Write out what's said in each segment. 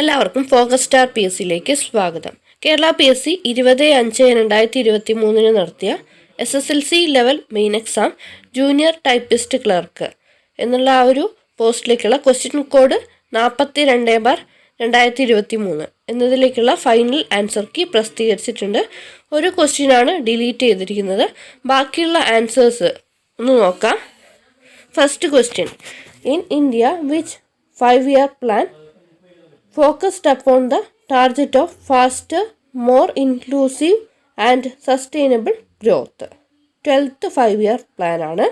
എല്ലാവർക്കും focus star PSCയിലേക്ക് സ്വാഗതം. Kerala PSC 20/5/2023 നടത്തിയ SSLC level main exam junior typist clerk എന്നുള്ള ആ ഒരു പോസ്റ്റിലേക്കുള്ള ക്വസ്റ്റ്യൻ കോഡ് 42/2023 എന്നതിലേക്കുള്ള ഫൈനൽ ആൻസർ കീ പ്രസിദ്ധീകരിച്ചിട്ടുണ്ട്. ഒരു ക്വസ്റ്റ്യനാണ് ഡിലീറ്റ് ചെയ്തിരിക്കുന്നത്. ബാക്കിയുള്ള ആൻസേഴ്സ് ഒന്ന് നോക്കാം. First question: in India which 5-year plan focused upon the target of faster, more inclusive and sustainable growth? 12th 5-year plan ആണ്.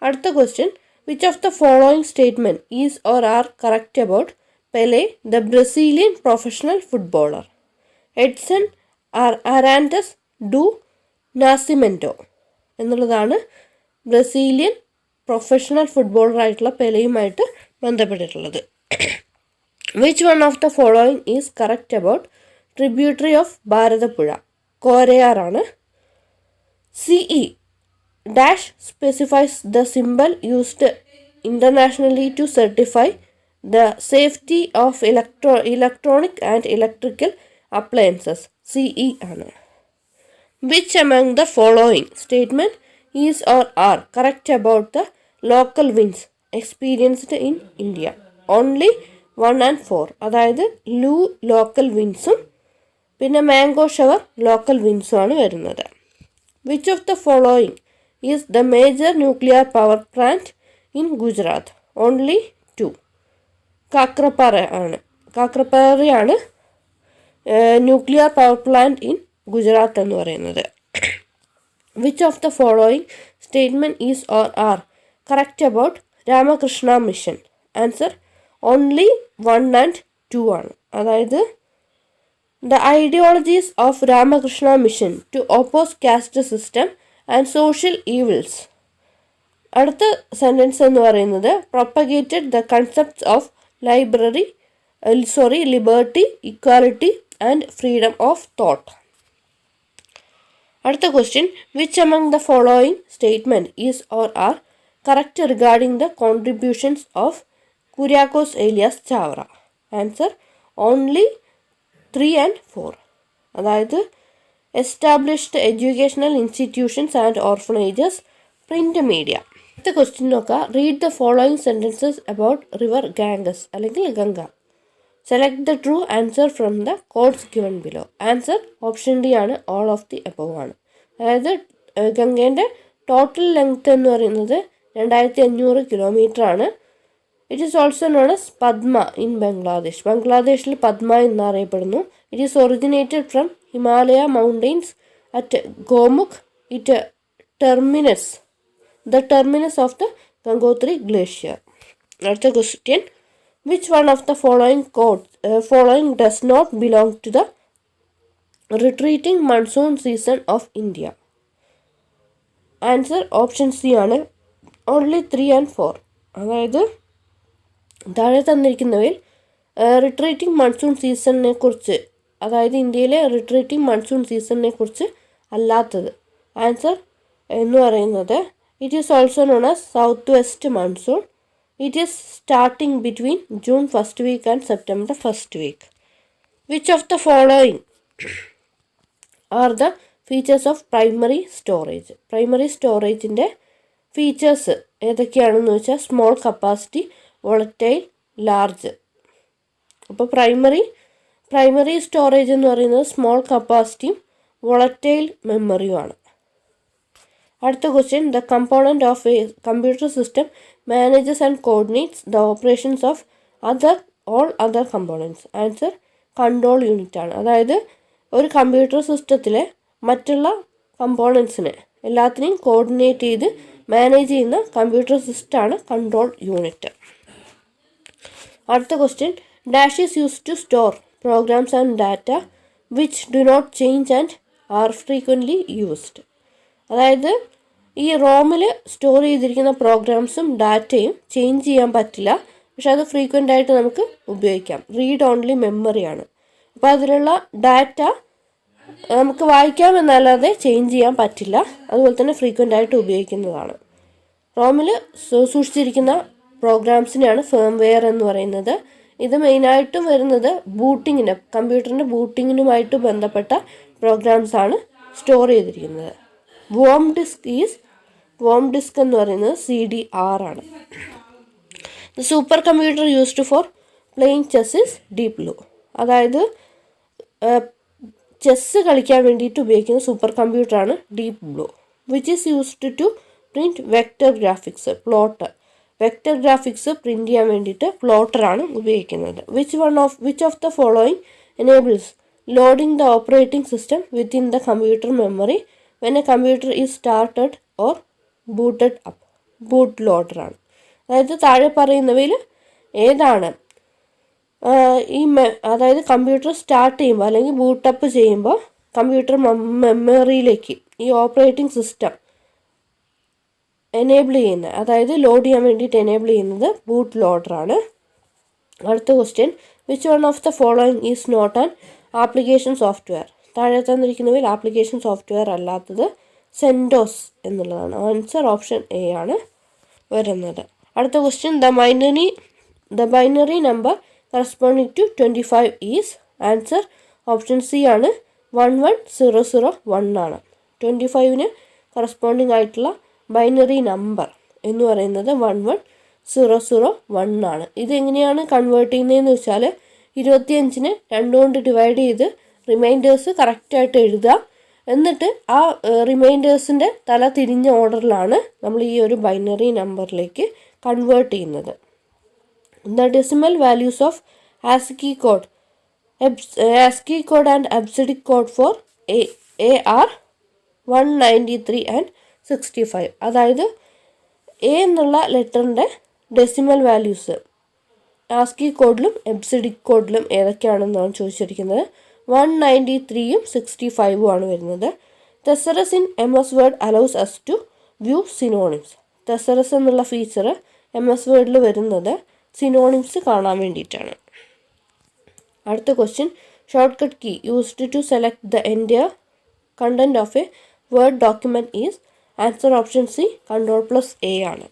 അടുത്ത question: which of the following statement is or are correct about Pele, the Brazilian professional footballer? Edson Arantes do Nascimento എന്നുള്ളതാണ് Brazilian professional footballer ആയിട്ടുള്ള പെലെയുമായിട്ട് ബന്ധപ്പെട്ടിട്ടുള്ളത്. Which one of the following is correct about tributary of Bharathapuzha? കോരയാറാണ്. CE dash specifies the symbol used internationally to certify the safety of electronic and electrical appliances. CE ആണ്. Which among the following statement is or are correct about the local winds experienced in India? Only 1 and 4, അതായത് ലൂ local വിൻസും പിന്നെ mango shower local വിൻസും ആണ് വരുന്നത്. Which of the following is the major nuclear power plant in Gujarat? Only 2. കാക്രപ്പാറയാണ് nuclear power plant in Gujarat എന്ന് പറയുന്നത്. Which of the following statement is or are correct about Ramakrishna Mission? Answer only 1 and 2 ആണ്. അതായത് the ideologies of Ramakrishna Mission to oppose caste system and social evils. അടുത്ത sentence എന്ന് പറയുന്നത് propagated the concepts of liberty, equality and freedom of thought. അടുത്ത question: which among the following statement is or are correct regarding the contributions of Kuriakose Elias Chavara? Answer only 3 and 4. അതായത് established educational institutions and orphanages, print media. അടുത്ത question നോക്കുക. Read the following sentences about river Ganges അല്ലെങ്കിൽ Ganga. Select the true answer from the codes given below. Answer option D ആണ്, all of the above ആണ്. അതായത് ഗംഗേൻ്റെ total length എന്ന് പറയുന്നത് 2500 kilometre ആണ്. It is also known as Padma in Bangladesh. ബംഗ്ലാദേശിൽ പദ്മ എന്നറിയപ്പെടുന്നു. It is originated from Himalaya mountains at Gomukh. The terminus of the Gangotri glacier. അടുത്ത question: which one of the following does not belong to the retreating monsoon season of India? Answer option C ആണ്, only 3 and 4. അതായത് താഴെ തന്നിരിക്കുന്നവയിൽ retreating monsoon സീസണിനെ കുറിച്ച്, അതായത് ഇന്ത്യയിലെ retreating monsoon സീസണിനെ കുറിച്ച് അല്ലാത്തത്. ആൻസർ എന്ന് പറയുന്നത് it is also known as south west monsoon. It is starting between June first week and September first week. Which of the following are the features of primary storage? Primary സ്റ്റോറേജിൻ്റെ features ഏതൊക്കെയാണെന്ന് വെച്ചാൽ small capacity, volatile, large. അപ്പോൾ primary storage എന്ന് പറയുന്നത് small കപ്പാസിറ്റിയും volatile മെമ്മറിയുമാണ്. അടുത്ത question: the component of a computer system manages and coordinates the operations of all other components? Answer control unit ആണ്. അതായത് ഒരു കമ്പ്യൂട്ടർ സിസ്റ്റത്തിലെ മറ്റുള്ള കമ്പോണൻസിനെ എല്ലാത്തിനെയും കോർഡിനേറ്റ് ചെയ്ത് മാനേജ് ചെയ്യുന്ന കമ്പ്യൂട്ടർ സിസ്റ്റമാണ് കൺട്രോൾ യൂണിറ്റ്. അടുത്ത question: dash is use to store programs and data which do not change and are frequently used? അതായത് ഈ റോമിൽ സ്റ്റോർ ചെയ്തിരിക്കുന്ന പ്രോഗ്രാംസും ഡാറ്റയും ചേഞ്ച് ചെയ്യാൻ പറ്റില്ല, പക്ഷെ അത് ഫ്രീക്വൻ്റ് ആയിട്ട് നമുക്ക് ഉപയോഗിക്കാം. റീഡ് ഓൺലി മെമ്മറിയാണ്. അപ്പോൾ അതിലുള്ള ഡാറ്റ നമുക്ക് വായിക്കാമെന്നല്ലാതെ ചേഞ്ച് ചെയ്യാൻ പറ്റില്ല. അതുപോലെ തന്നെ ഫ്രീക്വൻ്റ് ആയിട്ട് ഉപയോഗിക്കുന്നതാണ്. റോമിൽ സൂക്ഷിച്ചിരിക്കുന്ന പ്രോഗ്രാംസിനെയാണ് ഫേംവെയർ എന്ന് പറയുന്നത്. ഇത് മെയിനായിട്ടും വരുന്നത് ബൂട്ടിങ്ങിന്, കമ്പ്യൂട്ടറിൻ്റെ ബൂട്ടിങ്ങിനുമായിട്ട് ബന്ധപ്പെട്ട പ്രോഗ്രാംസാണ് സ്റ്റോർ ചെയ്തിരിക്കുന്നത്. വോം ഡിസ്ക് എന്ന് പറയുന്നത് CDR ആണ്. Super computer used for playing chess is Deep Blue. അതായത് ചെസ്സ് കളിക്കാൻ വേണ്ടിയിട്ട് ഉപയോഗിക്കുന്ന സൂപ്പർ കമ്പ്യൂട്ടറാണ് Deep Blue. Which is used to print vector graphics, plotter. Vector graphics print ചെയ്യാൻ വേണ്ടിയിട്ട് പ്ലോട്ടറാണ് ഉപയോഗിക്കുന്നത്. Which of the following enables loading the operating system within the computer memory when a computer is started or booted up. Boot ലോഡറാണ്. അതായത് താഴെ പറയുന്നവയിൽ ഏതാണ് അതായത് കമ്പ്യൂട്ടർ സ്റ്റാർട്ട് ചെയ്യുമ്പോൾ അല്ലെങ്കിൽ ബൂട്ടപ്പ് ചെയ്യുമ്പോൾ കമ്പ്യൂട്ടർ മെമ്മറിയിലേക്ക് ഈ ഓപ്പറേറ്റിംഗ് സിസ്റ്റം എനേബിൾ ചെയ്യുന്നത്, അതായത് ലോഡ് ചെയ്യാൻ വേണ്ടിയിട്ട് എനേബിൾ ചെയ്യുന്നത് ബൂട്ട് ലോഡറാണ്. അടുത്ത question, which one of the following is not an application software. താഴെ തന്നിരിക്കുന്നവയിൽ ആപ്ലിക്കേഷൻ സോഫ്റ്റ്വെയർ അല്ലാത്തത് സെൻഡോസ് എന്നുള്ളതാണ്. ആൻസർ ഓപ്ഷൻ A ആണ് വരുന്നത്. അടുത്ത question, the binary number corresponding to 25 is. Answer option C ആണ് 11001 ആണ്. 25ന് കറസ്പോണ്ടിങ് ആയിട്ടുള്ള ബൈനറി നമ്പർ എന്ന് പറയുന്നത് 11001 ആണ്. ഇതെങ്ങനെയാണ് കൺവേർട്ട് ചെയ്യുന്നതെന്ന് വെച്ചാൽ 25നെ 2 കൊണ്ട് ഡിവൈഡ് ചെയ്ത് റിമൈൻഡേഴ്സ് കറക്റ്റായിട്ട് എഴുതുക. എന്നിട്ട് ആ റിമൈൻഡേഴ്സിൻ്റെ തല തിരിഞ്ഞ ഓർഡറിലാണ് നമ്മൾ ഈ ഒരു ബൈനറി നമ്പറിലേക്ക് കൺവേർട്ട് ചെയ്യുന്നത്. The decimal values of ASCII code and abcd code for A are 193 and 65. അതായത് A എന്നുള്ള ലെറ്ററിൻ്റെ ഡെസിമൽ വാല്യൂസ് ASCII കോഡിലും എബ്സിഡി കോഡിലും ഏതൊക്കെയാണെന്നാണ് ചോദിച്ചിരിക്കുന്നത്. 193യും 65ഉം ആണ് വരുന്നത്. Thesaurus in MS Word allows us to view synonyms. Thesaurus എന്നുള്ള ഫീച്ചർ MS Wordൽ വരുന്നത് സിനോണിംസ് കാണാൻ വേണ്ടിയിട്ടാണ്. അടുത്ത question, shortcut key used to select the entire content of a word document is. Answer option C Ctrl+A ആണ്.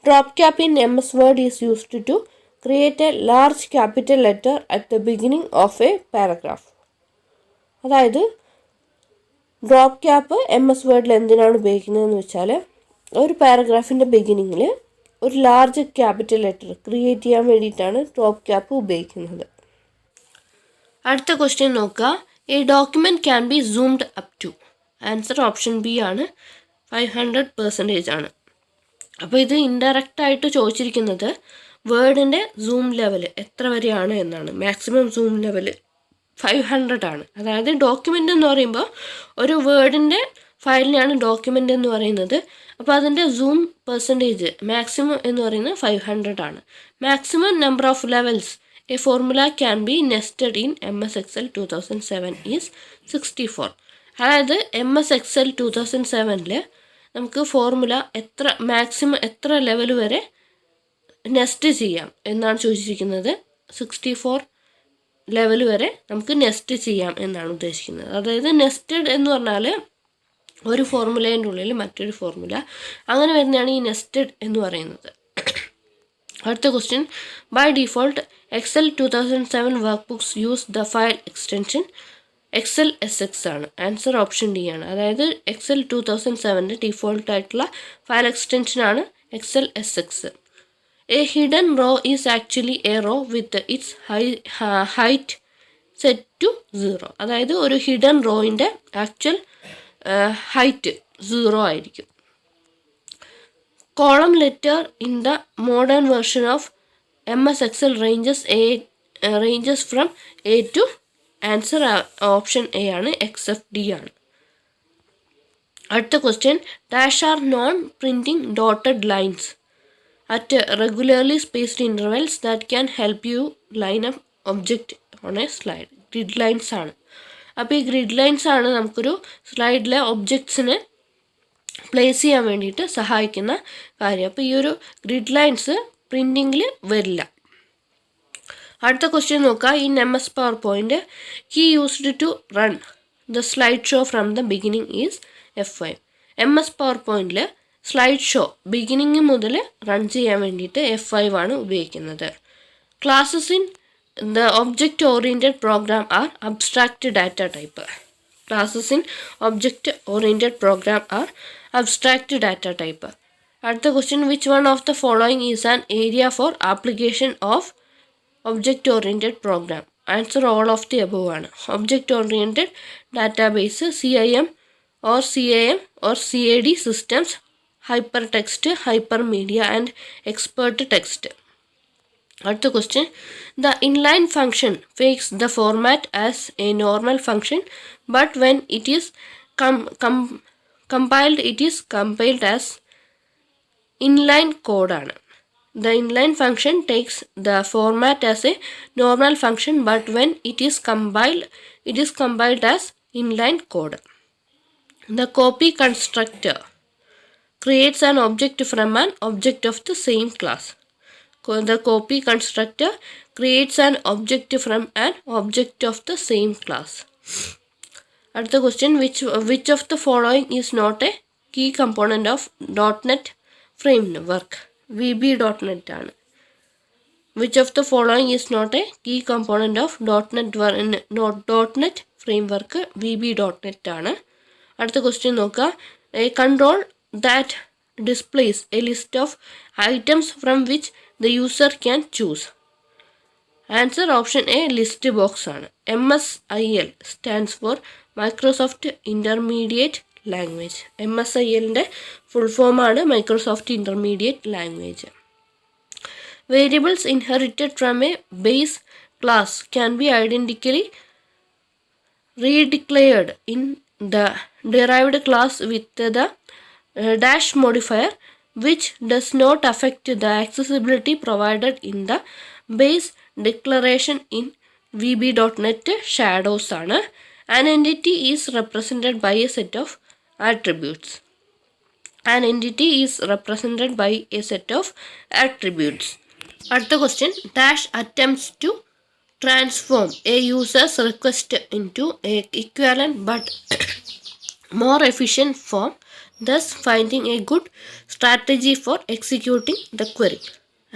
Drop cap in MS Word is used to create a large capital letter at the beginning of A paragraph. അതായത് drop cap MS Wordൽ എന്തിനാണ് ഉപയോഗിക്കുന്നതെന്ന് വെച്ചാൽ ഒരു പാരഗ്രാഫിൻ്റെ ബിഗിനിങ്ങിൽ ഒരു large capital letter create ചെയ്യാൻ വേണ്ടിയിട്ടാണ് drop cap ഉപയോഗിക്കുന്നത്. അടുത്ത ക്വസ്റ്റ്യൻ നോക്കുക, a document can be zoomed up to. Answer option B ആണ് 500% ആണ്. അപ്പോൾ ഇത് ഇൻഡയറക്റ്റായിട്ട് ചോദിച്ചിരിക്കുന്നത് വേർഡിൻ്റെ സൂം ലെവൽ എത്ര വരെയാണ് എന്നാണ്. മാക്സിമം സൂം ലെവൽ 500 ആണ്. അതായത് ഡോക്യുമെൻ്റ് എന്ന് പറയുമ്പോൾ ഒരു വേർഡിൻ്റെ ഫയലിനെയാണ് ഡോക്യുമെൻ്റ് എന്ന് പറയുന്നത്. അപ്പോൾ അതിൻ്റെ സൂം പെർസെൻറ്റേജ് മാക്സിമം എന്ന് പറയുന്നത് 500 ആണ്. Maximum number of levels A formula can be nested in MS Excel 2007 is 64. അതായത് MS Excel 2007ൽ നമുക്ക് ഫോർമുല മാക്സിമം എത്ര ലെവൽ വരെ നെസ്റ്റ് ചെയ്യാം എന്നാണ് ചോദിച്ചിരിക്കുന്നത്. 64 ലെവൽ വരെ നമുക്ക് നെസ്റ്റ് ചെയ്യാം എന്നാണ് ഉദ്ദേശിക്കുന്നത്. അതായത് നെസ്റ്റഡ് എന്ന് പറഞ്ഞാൽ ഒരു ഫോർമുലേൻ്റെ ഉള്ളിൽ മറ്റൊരു ഫോർമുല, അങ്ങനെ വരുന്നതാണ് ഈ നെസ്റ്റഡ് എന്ന് പറയുന്നത്. അടുത്ത question, by default Excel 2007 work books use the file extension Excel SX ആണ്. ആൻസർ ഓപ്ഷൻ D ആണ്. അതായത് Excel 2007ൻ്റെ ഡിഫോൾട്ട് ആയിട്ടുള്ള ഫയൽ എക്സ്റ്റൻഷനാണ് Excel SX. A hidden row is actually a row with its height set to 0. അതായത് ഒരു hidden റോയിൻ്റെ actual height 0 ആയിരിക്കും. Column letter in the modern version of MS Excel ranges from A to. Answer option A ആണ്, XFD ആണ്. അടുത്ത question, dash are non printing dotted lines at regularly spaced intervals that can help you line up object on a slide. Grid lines ആണ്. അപ്പോൾ ഈ grid lines ആണ് നമുക്കൊരു സ്ലൈഡിലെ ഒബ്ജക്ട്സിനെ place ചെയ്യാൻ വേണ്ടിയിട്ട് സഹായിക്കുന്ന കാര്യം. അപ്പോൾ ഈ ഒരു ഗ്രിഡ് ലൈൻസ് പ്രിൻറ്റിങ്ങിൽ വരില്ല. അടുത്ത ക്വസ്റ്റ്യൻ നോക്കുക, in MS PowerPoint key used to run the slide show from the beginning is F5. MS PowerPointൽ സ്ലൈഡ് ഷോ ബിഗിനിങ് മുതൽ റൺ ചെയ്യാൻ വേണ്ടിയിട്ട് F5 ആണ് ഉപയോഗിക്കുന്നത്. Classes in the object-oriented program are abstract data type. Classes in object-oriented program are abstract data type. At the question, which one of the following is an area for application of object-oriented program? Answer all of the above one. Object-oriented database, CIM or CAM or CAD systems, hypertext, hypermedia and expert text. At the question, the inline function takes the format as a normal function, but when it is compiled, it is compiled as inline code. The inline function takes the format as a normal function, but when it is compiled as inline code. The copy constructor creates an object from an object of the same class. The copy constructor creates an object from an object of the same class. At the question, which of the following is not a key component of .NET framework? VB.NET ആണ്. Which of the following is not a key component of .NET framework? VB.NET ആണ്. അടുത്ത question നോക്കുക. A control that displays a list of items from which the user can choose. Answer option A, list box ആണ്. MSIL stands for Microsoft Intermediate Language. MSILന്റെ full form ആണ് Microsoft Intermediate Language. Variables inherited from a base class can be identically redeclared in the derived class with the dash modifier, which does not affect the accessibility provided in the base declaration in VB.NET shadows ആണ്. An entity is represented by a set of attributes. An entity is represented by a set of attributes. At the question, dash attempts to transform a user's request into a equivalent but more efficient form, thus finding a good strategy for executing the query.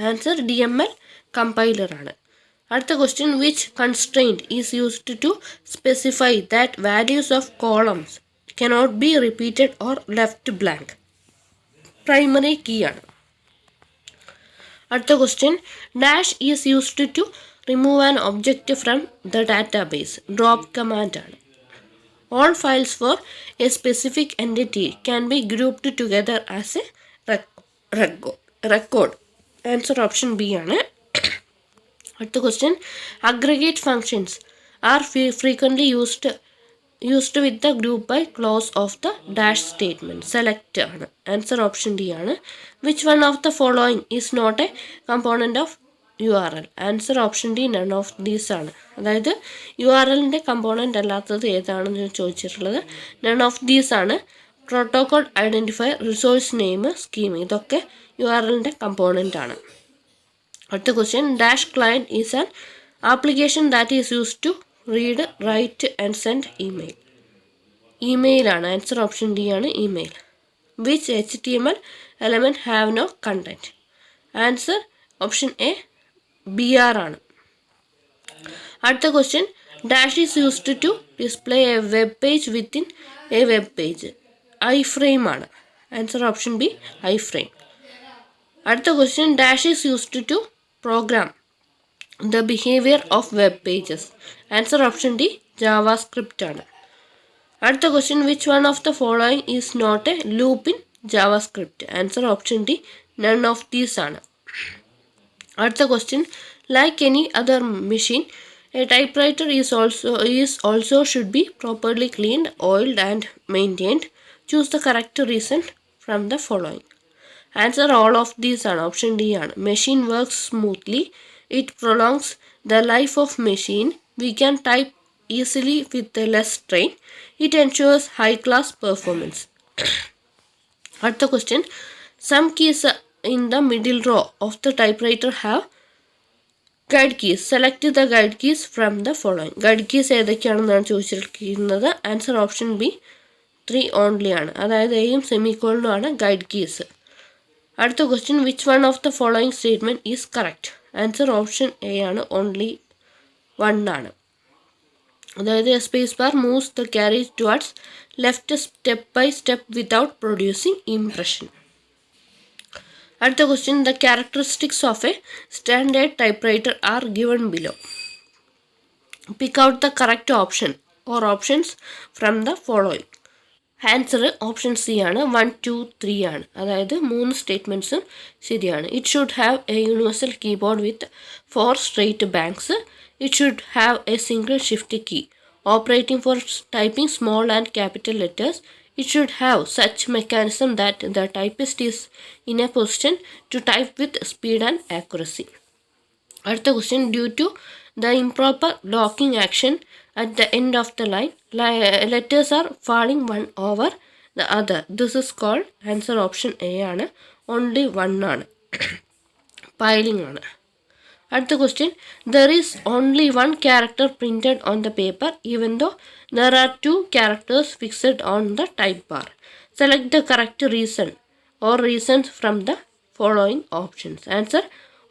Answer DML compiler ആണ്. അടുത്ത question, which constraint is used to specify that values of columns cannot be repeated or left blank? Primary key ആണ്. അടുത്ത question, dash is used to remove an object from the database. Drop command ആണ്. All files for a specific entity can be grouped together as a record. Answer option B ആണ്. അടുത്ത question, aggregate functions are frequently used with the group by clause of the dash statement. Select ആണ്. Answer option D ആണ്. Which one of the following is not a component of URL? Answer option D, none of these ആണ്. അതായത് URLൻ്റെ component അല്ലാത്തത് ഏതാണെന്ന് ചോദിച്ചിട്ടുള്ളത് none of these ആണ്. Protocol identifier, resource name, scheme, ഇതൊക്കെ URLൻ്റെ component ആണ്. അടുത്ത question, dash client is an application that is used to read, write and send email. Email ആണ്. Answer option D ആണ്, email. Which HTML element have no content? Answer option A, BR ആണ്. അടുത്ത question, dash is used to display a web page within a web page. iframe ആണ്. Answer option B, iframe. അടുത്ത question, dash is used to program the behavior of web pages. Answer option D, JavaScript ആണ്. അടുത്ത question, which one of the following is not a loop in JavaScript? Answer option D, none of these ആണ്. അടുത്ത question, like any other machine, a typewriter is also should be properly cleaned, oiled and maintained. Choose the correct reason from the following. Answer all of these ആണ്. Option D ആണ്. Machine works smoothly. It prolongs the life of machine. We can type easily with less strain. It ensures high class performance. അടുത്ത question, some keys in the middle row of the typewriter have guide keys. Select the guide keys from the following. Guide keys ഏതൊക്കെയാണെന്നാണ് ചോദിച്ചിരിക്കുന്നത്. Answer option B, 3 only ആണ്. അതായത് എയും സെമിക്കോളനും ആണ് guide keys. അടുത്ത question, which one of the following statement is correct? Answer option A ആണ്, only 1 ആണ്. അതായത് a space bar moves the carriage towards left step by step without producing impression. അടുത്ത question, the characteristics of a standard typewriter are given below. Pick out the correct option or options from the following. Answer option C ആണ്, 1, 2, 3 ആണ്. അതായത് 3 സ്റ്റേറ്റ്മെൻറ്റ്സും ശരിയാണ്. It should have a universal keyboard with 4 straight banks. It should have a single shift key operating for typing small and capital letters. It should have such mechanism that the typist is in a position to type with speed and accuracy. അടുത്ത question, due to the improper locking action at the end of the line, letters are falling one over the other. This is called, answer option A ആണ്, only 1 ആണ്, piling ആണ്. അടുത്ത question, there is only 1 character printed on the paper even though there are 2 characters fixed on the type bar. Select the correct reason or reasons from the following options. Answer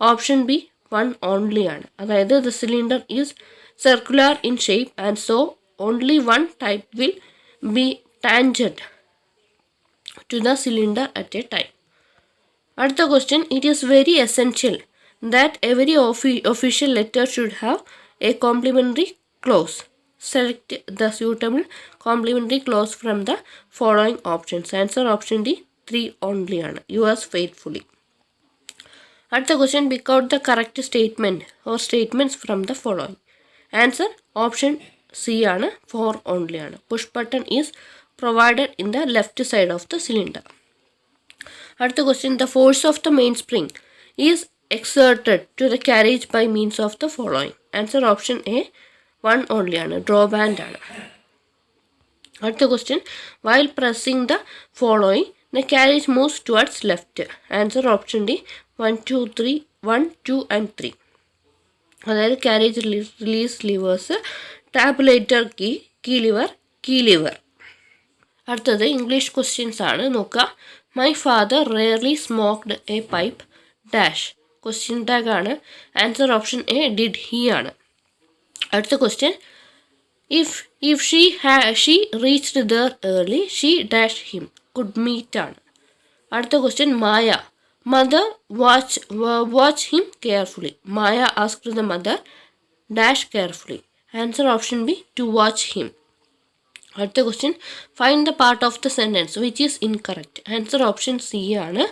option B, 1 only ആണ്. അതായത് the cylinder is circular in shape and so only 1 type will be tangent to the cylinder at a time. അടുത്ത question, it is very essential that every official letter should have a complementary clause. Select the suitable complementary clause from the following options. Answer option D, 3 only ആണ്, yours faithfully. അടുത്ത question, pick out the correct statement or statements from the following. Answer option C ആണ്, 4 only ആണ്. Push button is provided in the left side of the cylinder. അടുത്ത question, the force of the mainspring is exerted to the carriage by means of the following. Answer option A, 1 only ആണ്, drawband ആണ്. അടുത്ത question, while pressing the following the carriage moves towards left. Answer option D, 1, 2, 3, 1, 2 and 3. അതായത് carriage release levers, tabulator key, key lever. അടുത്തത് English questions ആണ്, നോക്കുക. My father rarely smoked a pipe dash. Question tag ആണ്. Answer option A, did he ആണ്. അടുത്ത question, if she reached there early she dash him. Could meet ആണ്. അടുത്ത question, Maya mother watch him carefully. Maya asked the mother dash carefully. Answer option B, to watch him. അടുത്ത question, find the part of the sentence which is incorrect. Answer option C ആണ്,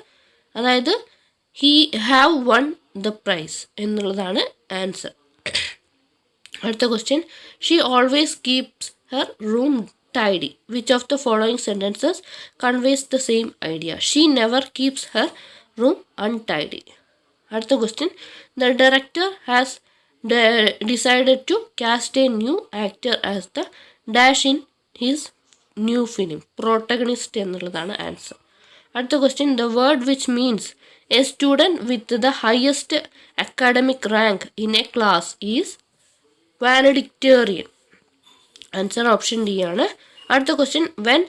അതായത് he have won the prize എന്നുള്ളതാണ് answer. അടുത്ത question, she always keeps her room tidy. Which of the following sentences conveys the same idea. She never keeps her room untidy. അടുത്ത question, the director has decided to cast a new actor as the dash in his new film. Protagonist എന്നുള്ളതാണ് answer. അടുത്ത question, the word which means a student with the highest academic rank in a class is valedictorian. Answer option D ആണ്. അടുത്ത question, when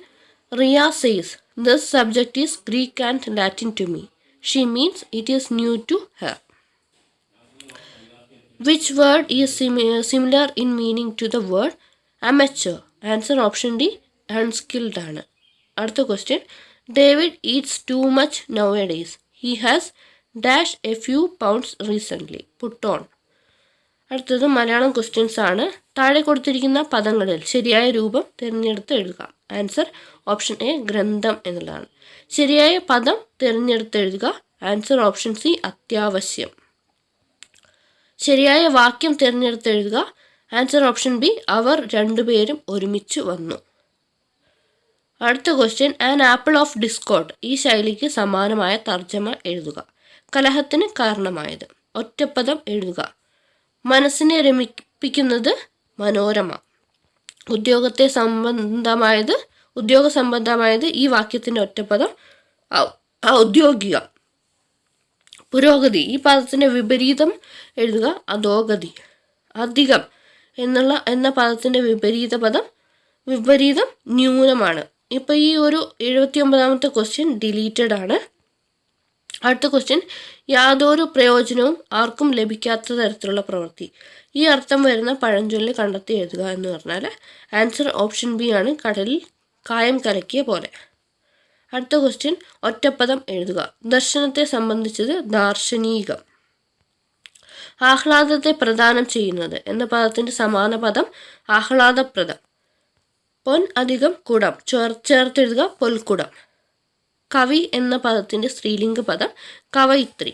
Riya says this subject is Greek and Latin to me she means it is new to her. Which word is similar in meaning to the word amateur? Answer option D, unskilled ആണ്. അടുത്ത question, David Eats too much nowadays. He has dash a few pounds recently. Put on. അടുത്തത് Malayalam questions ആണ്. താഴെ കൊടുത്തിരിക്കുന്ന പദങ്ങളിൽ ശരിയായ രൂപം തിരഞ്ഞെടുത്ത് എഴുതുക. ആൻസർ ഓപ്ഷൻ എ, ഗ്രന്ഥം എന്നുള്ളതാണ്. ശരിയായ പദം തിരഞ്ഞെടുത്ത് എഴുതുക. ആൻസർ ഓപ്ഷൻ സി, അത്യാവശ്യം. ശരിയായ വാക്യം തിരഞ്ഞെടുത്ത് എഴുതുക. ആൻസർ ഓപ്ഷൻ ബി, അവർ രണ്ടുപേരും ഒരുമിച്ച് വന്നു. അടുത്ത question, an apple of Discord. ഈ ശൈലിക്ക് സമാനമായ തർജ്ജമ എഴുതുക. കലഹത്തിന് കാരണമായത്. ഒറ്റപ്പദം എഴുതുക. മനസ്സിനെ രമിപ്പിക്കുന്നത് മനോരമ. ഉദ്യോഗ സംബന്ധമായത് ഈ വാക്യത്തിൻ്റെ ഒറ്റപ്പദം ഔദ്യോഗിക. പുരോഗതി, ഈ പദത്തിൻ്റെ വിപരീതം എഴുതുക. അധോഗതി. അധികം എന്ന പദത്തിൻ്റെ വിപരീതം ന്യൂനമാണ്. ഇപ്പോൾ ഈ ഒരു 79ാമത്തെ ക്വസ്റ്റ്യൻ ഡിലീറ്റഡ് ആണ്. അടുത്ത ക്വസ്റ്റ്യൻ, യാതൊരു പ്രയോജനവും ആർക്കും ലഭിക്കാത്ത തരത്തിലുള്ള പ്രവൃത്തി. ഈ അർത്ഥം വരുന്ന പഴഞ്ചൊല്ല് കണ്ടെത്തി എഴുതുക എന്ന് പറഞ്ഞാൽ ആൻസർ ഓപ്ഷൻ ബി ആണ്, കടലിൽ കായം കലക്കിയ പോലെ. അടുത്ത ക്വസ്റ്റ്യൻ, ഒറ്റപ്പദം എഴുതുക. ദർശനത്തെ സംബന്ധിച്ചത് ദാർശനികം. ആഹ്ലാദത്തെ പ്രദാനം ചെയ്യുന്നത് എന്ന പദത്തിൻ്റെ സമാന പദം ആഹ്ലാദപ്രദം. പൊൻ അധികം കുടം ചേർത്തെഴുതുക പൊൽക്കുടം. കവി എന്ന പദത്തിൻ്റെ സ്ത്രീലിംഗ പദം കവയിത്രി.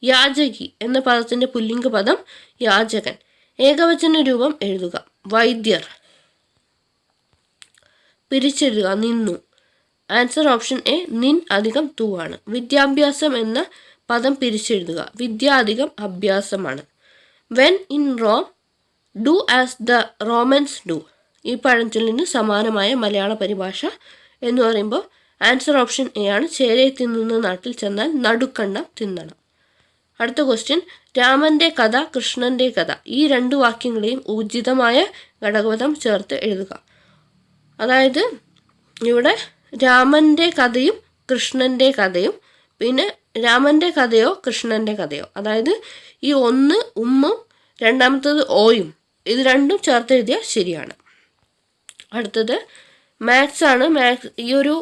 യാചകി എന്ന പദത്തിൻ്റെ പുല്ലിംഗ പദം യാചകൻ. ഏകവചന രൂപം എഴുതുക. വൈദ്യർ. പിരിച്ചെഴുതുക നിന്നു. ആൻസർ ഓപ്ഷൻ എ നിൻ അധികം തൂ ആണ്. വിദ്യാഭ്യാസം എന്ന പദം പിരിച്ചെഴുതുക. വിദ്യ അധികം അഭ്യാസമാണ്. When in Rome do as the Romans do. ഈ പഴഞ്ചൊല്ലിന് സമാനമായ മലയാള പരിഭാഷ എന്ന് പറയുമ്പോൾ ആൻസർ ഓപ്ഷൻ എ ആണ്, ചേരയെ തിന്നുന്ന നാട്ടിൽ ചെന്നാൽ നടുക്കണ്ണം തിന്നണം. അടുത്ത ക്വസ്റ്റ്യൻ, രാമൻ്റെ കഥ കൃഷ്ണൻ്റെ കഥ. ഈ രണ്ട് വാക്യങ്ങളെയും ഉചിതമായ ഘടകപദം ചേർത്ത് എഴുതുക. അതായത് ഇവിടെ രാമൻ്റെ കഥയും കൃഷ്ണൻ്റെ കഥയും പിന്നെ രാമൻ്റെ കഥയോ കൃഷ്ണൻ്റെ കഥയോ, അതായത് ഈ ഒന്ന് ഉമ്മും രണ്ടാമത്തത് ഓയും, ഇത് രണ്ടും ചേർത്ത് എഴുതിയാൽ ശരിയാണ്. അടുത്തത് മാത്സ് ആണ്. മാത്സ് ഈ ഒരു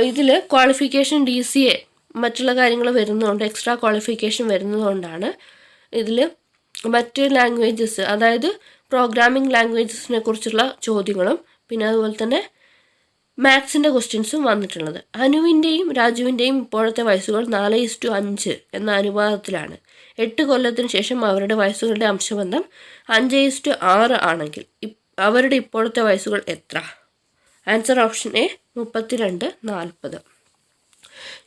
ഇതിൽ ക്വാളിഫിക്കേഷൻ DCA മറ്റുള്ള കാര്യങ്ങൾ വരുന്നതുകൊണ്ട്, എക്സ്ട്രാ ക്വാളിഫിക്കേഷൻ വരുന്നതുകൊണ്ടാണ് ഇതിൽ മറ്റ് ലാംഗ്വേജസ്, അതായത് പ്രോഗ്രാമിംഗ് ലാംഗ്വേജസിനെ കുറിച്ചുള്ള ചോദ്യങ്ങളും പിന്നെ അതുപോലെ തന്നെ മാത്സിൻ്റെ ക്വസ്റ്റ്യൻസും വന്നിട്ടുള്ളത്. അനുവിൻ്റെയും രാജുവിൻ്റെയും ഇപ്പോഴത്തെ വയസ്സുകൾ 4:5 എന്ന അനുപാതത്തിലാണ്. 8 കൊല്ലത്തിന് ശേഷം അവരുടെ വയസ്സുകളുടെ അംശബന്ധം 5:6 ആണെങ്കിൽ അവരുടെ ഇപ്പോഴത്തെ വയസ്സുകൾ എത്ര? Answer option A 32, 40.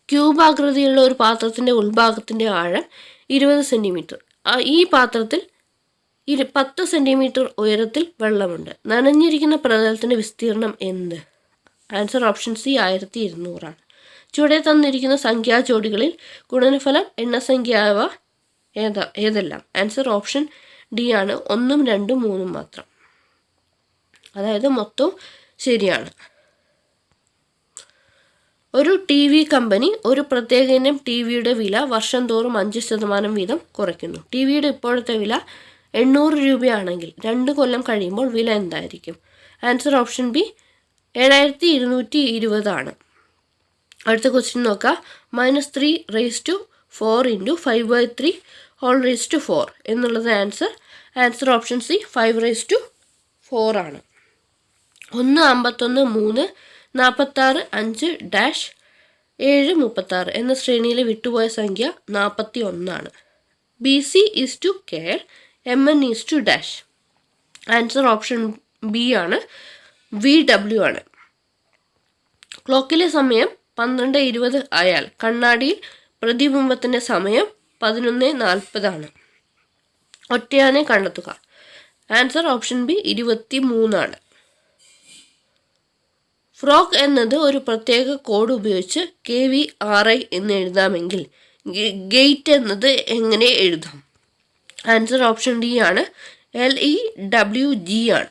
ക്യൂബാകൃതിയുള്ള ഒരു പാത്രത്തിൻ്റെ ഉൾഭാഗത്തിൻ്റെ ആഴം 20 സെൻറ്റിമീറ്റർ. ഈ പാത്രത്തിൽ 10 സെൻറ്റിമീറ്റർ ഉയരത്തിൽ വെള്ളമുണ്ട്. നനഞ്ഞിരിക്കുന്ന പ്രതലത്തിൻ്റെ വിസ്തീർണം എന്ത്? ആൻസർ ഓപ്ഷൻ സി 1200 ആണ്. ചുവടെ തന്നിരിക്കുന്ന സംഖ്യാജോഡികളിൽ ഗുണനഫലം എണ്ണസംഖ്യാവ ഏതെല്ലാം? ആൻസർ ഓപ്ഷൻ ഡി ആണ്, 1, 2, 3 മാത്രം. അതായത് മൊത്തം ശരിയാണ്. ഒരു TV കമ്പനി ഒരു പ്രത്യേക ഇനം TVയുടെ വില വർഷം തോറും 5% വീതം കുറയ്ക്കുന്നു. TVയുടെ ഇപ്പോഴത്തെ വില 800 രൂപയാണെങ്കിൽ 2 കൊല്ലം കഴിയുമ്പോൾ വില എന്തായിരിക്കും? ആൻസർ ഓപ്ഷൻ ബി 7220 ആണ്. അടുത്ത ക്വസ്റ്റ്യൻ നോക്കാം. -3⁴ × 5/3 എന്നുള്ളത് ആൻസർ ഓപ്ഷൻ സി 5/4 ആണ്. 1, 51, 3, 46, 5 -7, 36 എന്ന ശ്രേണിയിലെ വിട്ടുപോയ സംഖ്യ 41 ആണ്. BC = KL, MN = answer option B ആണ്, VW ആണ്. ക്ലോക്കിലെ സമയം 12:20 ആയാൽ കണ്ണാടിയിൽ പ്രതിബിംബത്തിൻ്റെ സമയം 11:40 ആണ്. ഒറ്റയാനെ കണ്ടെത്തുക. ആൻസർ ഓപ്ഷൻ ബി 23 ആണ്. ഫ്രോഗ് എന്നത് ഒരു പ്രത്യേക കോഡ് ഉപയോഗിച്ച് KVRI എന്ന് എഴുതാമെങ്കിൽ ഗേറ്റ് എന്നത് എങ്ങനെ എഴുതാം? ആൻസർ ഓപ്ഷൻ ഡി ആണ്, LEWG ആണ്.